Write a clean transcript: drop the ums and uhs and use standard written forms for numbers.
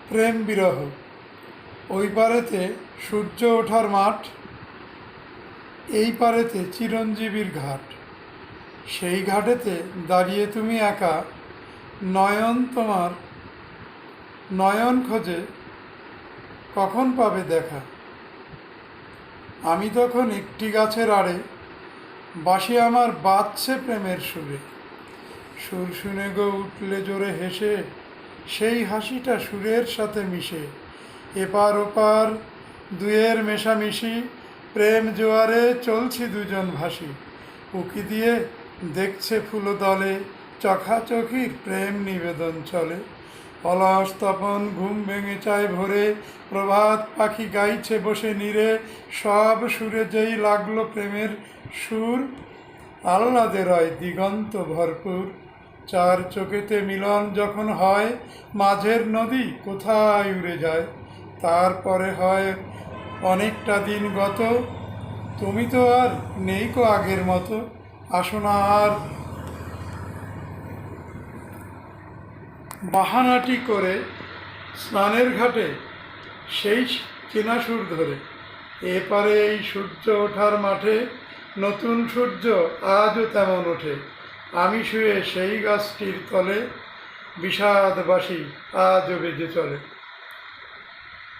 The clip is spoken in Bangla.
প্রেম বিরহ। ওই পারেতে সূর্য ওঠার মাঠ, এই পারেতে চিরঞ্জীবীর ঘাট। সেই ঘাটেতে দাঁড়িয়ে তুমি একা, নয়ন তোমার নয়ন খোঁজে, কখন পাবে দেখা। আমি তখন একটি গাছের আড়ে, বাঁশি আমার বাজছে প্রেমের সুরে। সুর শুনে গো উঠলে জোরে হেসে, সেই হাসিটা সুরের সাথে মিশে। এপার ওপার দুয়ের মেশামিশি, প্রেম জোয়ারে চলছি দুজন ভাসি। উকি দিয়ে দেখছে ফুলদলে, চখাচখির প্রেম নিবেদন চলে। অলস তপন ঘুম ভেঙে চায় ভোরে, প্রভাত পাখি গাইছে বসে নীরে। সব সুরে যেই লাগলো প্রেমের সুর, আহ্লাদে রয় দিগন্ত ভরপুর। চার চোখেতে মিলন যখন হয়, মাঝের নদী কোথায় উড়ে যায়। তারপরে হয় অনেকটা দিন গত, তুমি তো আর নেই কো আগের মতো। আসো না আর বাহানাটি করে স্নানের ঘাটে সেই চেনা সুর ধরে। এপারে এই সূর্য ওঠার মাঠে, নতুন সূর্য আজও তেমন ওঠে। আমি শুয়ে সেই গাছটির তলে, বিষাদবাসী আজও বেজে চলে।